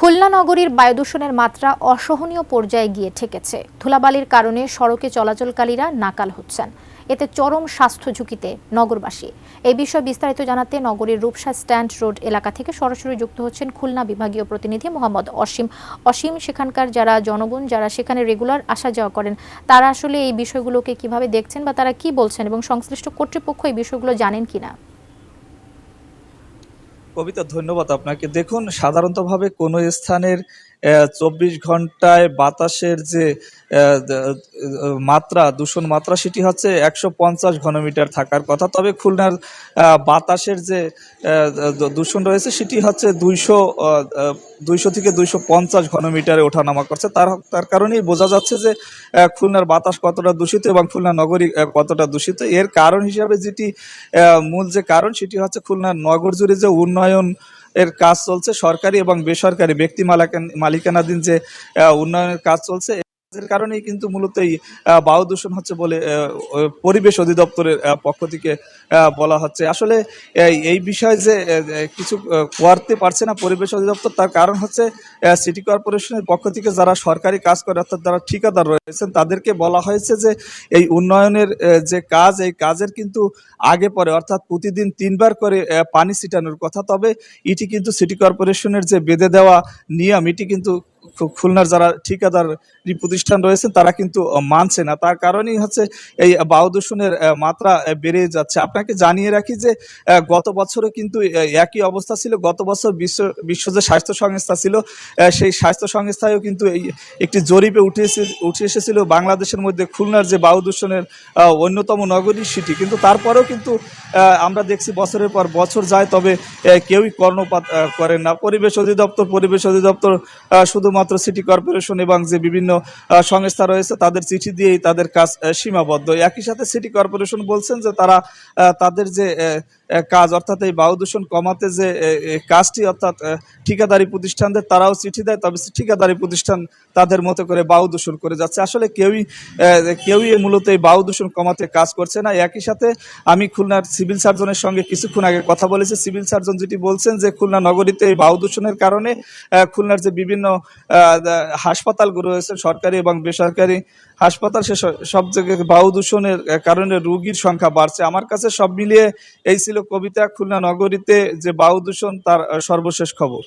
খুলনা নগরীর বায়ু দূষণের মাত্রা অসহনীয় পর্যায়ে গিয়ে ঠেকেছে। ধুলাবালির কারণে সড়কে চলাচলকারীরা নাকাল হচ্ছেন। এতে চরম স্বাস্থ্য ঝুঁকিতে নগরবাসী। এই বিষয়ে বিস্তারিত জানাতে নগরীর রূপসা স্ট্যান্ড রোড এলাকা থেকে সরাসরি যুক্ত হচ্ছেন খুলনা বিভাগীয় প্রতিনিধি মোহাম্মদ অসীম। সেখানকার যারা জনগণ, যারা সেখানে রেগুলার আসা যাওয়া করেন, তারা আসলে এই বিষয়গুলোকে কিভাবে দেখছেন বা তারা কি বলছেন এবং সংশ্লিষ্ট কর্তৃপক্ষ এই বিষয়গুলো জানেন কিনা? কবিতা, ধন্যবাদ আপনাকে। দেখুন, সাধারণতভাবে কোনো স্থানের 24 ঘন্টায় বাতাসের যে দূষণ মাত্রা সেটি হচ্ছে 150 ঘনমিটার থাকার কথা। তবে খুলনার বাতাসের যে দূষণ রয়েছে সেটি হচ্ছে 200 থেকে 250 ঘনমিটারে ওঠানামা করছে। তার কারণেই বোঝা যাচ্ছে যে খুলনার বাতাস কতটা দূষিত এবং খুলনা নগরী কতটা দূষিত। এর কারণ হিসাবে যেটি মূল যে কারণ সেটি হচ্ছে খুলনা নগর জুড়ে যে উন্নয়ন এর কাজ চলছে, সরকারি এবং বেসরকারি ব্যক্তি মালিকানাধীন যে উন্নয়নের কাজ চলছে, এর কারণেই কিন্তু মূলত এই বায়ু দূষণ হচ্ছে বলে পরিবেশ অধিদপ্তরের পক্ষ থেকে বলা হচ্ছে। আসলে এই বিষয়ে যে কিছু করতে পারছে না পরিবেশ অধিদপ্তর, তার কারণ হচ্ছে সিটি কর্পোরেশনের পক্ষ থেকে যারা সরকারি কাজ করে, অর্থাৎ যারা ঠিকাদার রয়েছেন, তাদেরকে বলা হয়েছে যে এই উন্নয়নের যে কাজ, এই কাজের কিন্তু আগে পরে অর্থাৎ প্রতিদিন 3 বার করে পানি ছিটানোর কথা। তবে এটি কিন্তু সিটি কর্পোরেশনের যে বেঁধে দেওয়া নিয়ম, এটি কিন্তু খুলনার যারা ঠিকাদার প্রতিষ্ঠান রয়েছেন তারা কিন্তু মানছে না। তার কারণেই হচ্ছে এই বায়ু দূষণের মাত্রা বেড়ে যাচ্ছে। আপনাকে জানিয়ে রাখি যে গত বছরও কিন্তু একই অবস্থা ছিল। গত বছর বিশ্ব যে স্বাস্থ্য সংস্থা ছিল, সেই স্বাস্থ্য সংস্থায়ও কিন্তু এই একটি জরিপে উঠে এসেছিল বাংলাদেশের মধ্যে খুলনার যে বায়ু দূষণের অন্যতম নগরী সিটি। কিন্তু তারপরেও কিন্তু আমরা দেখছি বছরের পর বছর যায়, তবে কেউই কর্ণপাত করেন না। পরিবেশ অধিদপ্তর শুধুমাত্র সিটি কর্পোরেশন এবং যে বিভিন্ন সংস্থা রয়েছে তাদের চিঠি দিয়েই তাদের কাজ সীমাবদ্ধ। একই সাথে সিটি কর্পোরেশন বলছেন যে তারা তাদের যে কাজ, অর্থাৎ এই বায়ু দূষণ কমাতে যে কাজটি, অর্থাৎ ঠিকাদারি প্রতিষ্ঠানদের, তারাও চিঠি দেয়, তবে ঠিকাদারি প্রতিষ্ঠান তাদের মতো করে বায়ু দূষণ করে যাচ্ছে। আসলে কেউই মূলত এই বায়ু দূষণ কমাতে কাজ করছে না। একই সাথে আমি খুলনার সিভিল সার্জনের সঙ্গে কিছুক্ষণ আগে কথা বলেছি। সিভিল সার্জন যেটি বলছেন যে খুলনা নগরীতে এই বায়ু দূষণের কারণে খুলনার যে বিভিন্ন হাসপাতালগুলো রয়েছে, সরকারি এবং বেসরকারি হাসপাতাল, সব জায়গায় বায়ু দূষণের কারণে রোগীর সংখ্যা বাড়ছে। আমার কাছে সব মিলিয়ে এই ছিল কবিতা, খুলনা নগরীতে যে বায়ু দূষণ তার সর্বশেষ খবর।